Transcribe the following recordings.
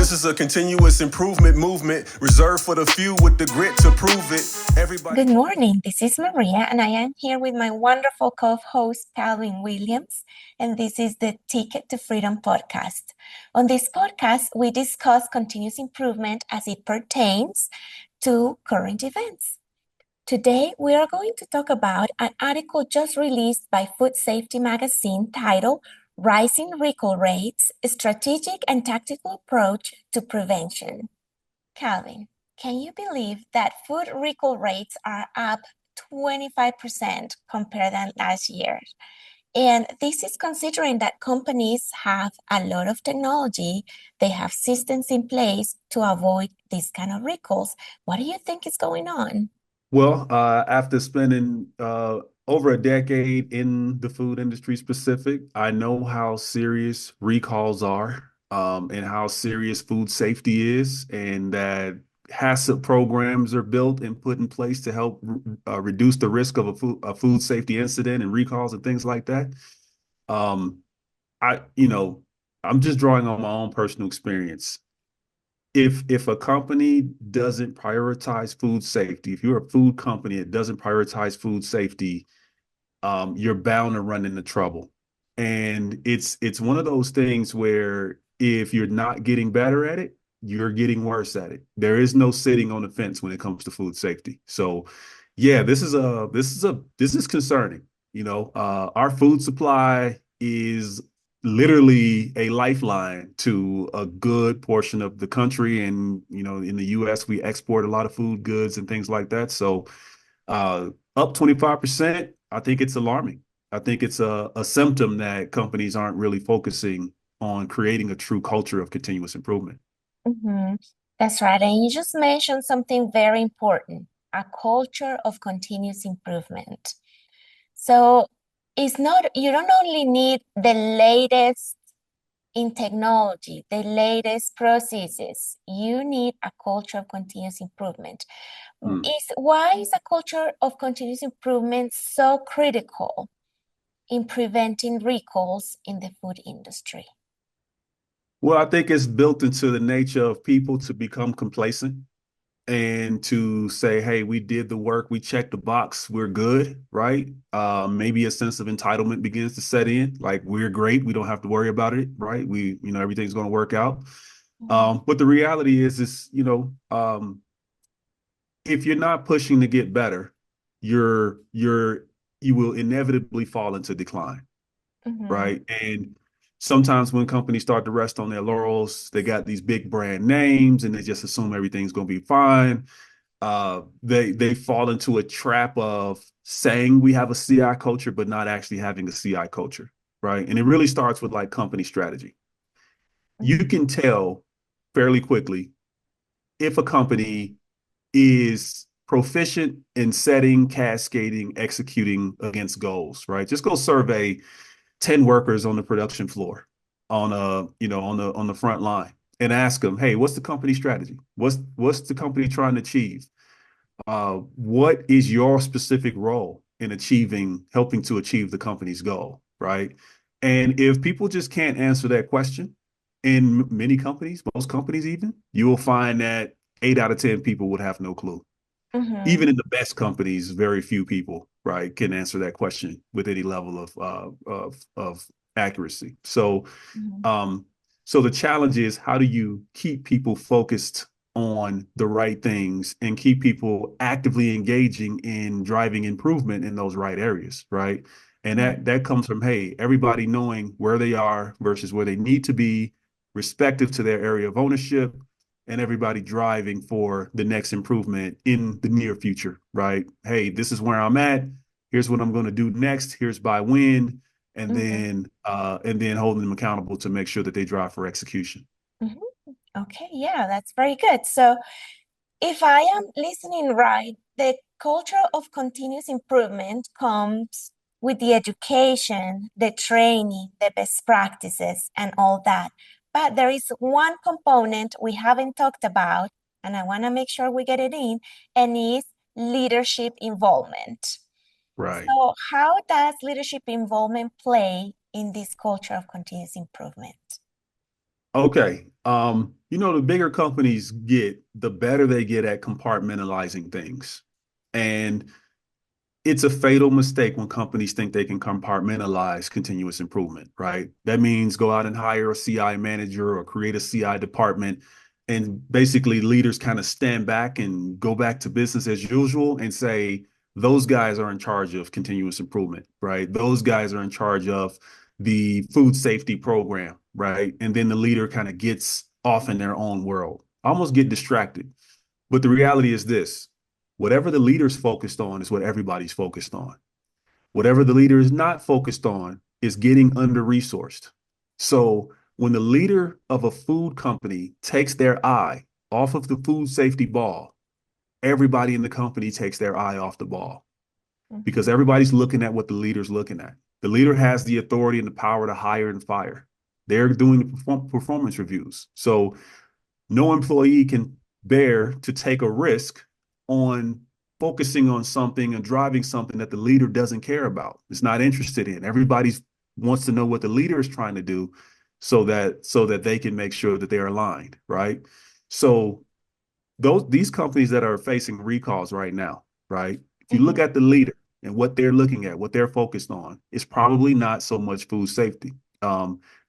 This is a continuous improvement movement reserved for the few with the grit to prove it. Everybody. Good morning. This is Maria, and I am here with my wonderful co-host, Calvin Williams, and this is the Ticket to Freedom podcast. On this podcast, we discuss continuous improvement as it pertains to current events. Today, we are going to talk about an article just released by Food Safety Magazine titled Rising Recall Rates, a Strategic and Tactical Approach to Prevention. Calvin, can you believe that food recall rates are up 25% compared than last year? And this is considering that companies have a lot of technology, they have systems in place to avoid these kind of recalls. What do you think is going on? Well, after spending over a decade in the food industry specific, I know how serious recalls are, and how serious food safety is, and that HACCP programs are built and put in place to help reduce the risk of a food safety incident and recalls and things like that. Um, I, you know, I'm just drawing on my own personal experience. If a company doesn't prioritize food safety, if you're a food company that doesn't prioritize food safety, you're bound to run into trouble. And it's one of those things where if you're not getting better at it, you're getting worse at it. There is no sitting on the fence when it comes to food safety. So yeah, this is concerning. Our food supply is literally a lifeline to a good portion of the country. And, in the US, we export a lot of food goods and things like that. So up 25%, I think it's alarming. I think it's a symptom that companies aren't really focusing on creating a true culture of continuous improvement. Mhm. That's right. And you just mentioned something very important, a culture of continuous improvement. So it's not, you don't only need the latest in technology, the latest processes, you need a culture of continuous improvement. Mm. Why is a culture of continuous improvement so critical in preventing recalls in the food industry? Well, I think it's built into the nature of people to become complacent and to say, hey, we did the work, we checked the box, we're good, right? Maybe a sense of entitlement begins to set in, like we're great, we don't have to worry about it, right? Everything's going to work out. But the reality if you're not pushing to get better, you will inevitably fall into decline, Mhm. right? And sometimes when companies start to rest on their laurels, they got these big brand names and they just assume everything's going to be fine. They fall into a trap of saying we have a CI culture, but not actually having a CI culture, right? And it really starts with like company strategy. You Mhm. can tell fairly quickly if a company is proficient in setting, cascading, executing against goals, right? Just go survey 10 workers on the production floor on the front line and ask them, hey, what's the company strategy? What's the company trying to achieve? What is your specific role in helping to achieve the company's goal, right? And if people just can't answer that question, in many companies, most companies even, you will find that 8 out of 10 people would have no clue. Mhm. Even in the best companies, very few people, right, can answer that question with any level of accuracy. Mhm. Um, so the challenge is, how do you keep people focused on the right things and keep people actively engaging in driving improvement in those right areas, right? And Mhm. that comes from, hey, everybody knowing where they are versus where they need to be, respective to their area of ownership, and everybody driving for the next improvement in the near future, right? Hey, this is where I'm at. Here's what I'm going to do next. Here's by when, Mhm. and then holding them accountable to make sure that they drive for execution. Mhm. Okay, yeah, that's very good. So if I am listening right, the culture of continuous improvement comes with the education, the training, the best practices, and all that. But there is one component we haven't talked about, and I want to make sure we get it in, and is leadership involvement. Right. So, how does leadership involvement play in this culture of continuous improvement? Okay. The bigger companies get, the better they get at compartmentalizing things. And it's a fatal mistake when companies think they can compartmentalize continuous improvement, right? That means go out and hire a CI manager or create a CI department. And basically, leaders kind of stand back and go back to business as usual and say, those guys are in charge of continuous improvement, right? Those guys are in charge of the food safety program, right? And then the leader kind of gets off in their own world, almost get distracted. But the reality is this: whatever the leader's focused on is what everybody's focused on. Whatever the leader is not focused on is getting under-resourced. So when the leader of a food company takes their eye off of the food safety ball, everybody in the company takes their eye off the ball because everybody's looking at what the leader's looking at. The leader has the authority and the power to hire and fire. They're doing the performance reviews. So no employee can bear to take a risk on focusing on something and driving something that the leader doesn't care about. It's not interested in. Everybody wants to know what the leader is trying to do so that they can make sure that they're aligned, right? So these companies that are facing recalls right now, right? If you look at the leader and what they're looking at, what they're focused on, it's probably not so much food safety.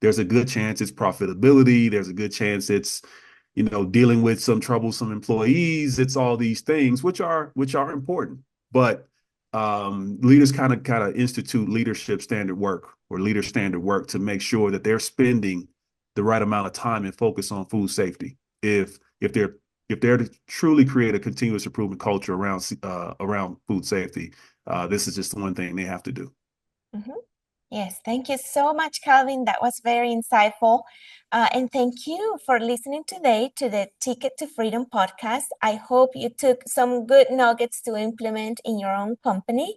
There's a good chance it's profitability. There's a good chance it's dealing with some troublesome employees. It's all these things which are important, but leaders kind of institute leadership standard work or leader standard work to make sure that they're spending the right amount of time and focus on food safety. If they're to truly create a continuous improvement culture around food safety, this is just the one thing they have to do. Yes, thank you so much, Calvin. That was very insightful. And thank you for listening today to the Ticket to Freedom podcast. I hope you took some good nuggets to implement in your own company.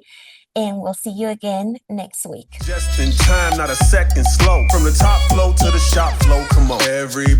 And we'll see you again next week. Just in time, not a second slow. From the top flow to the shop flow, come on. Everybody.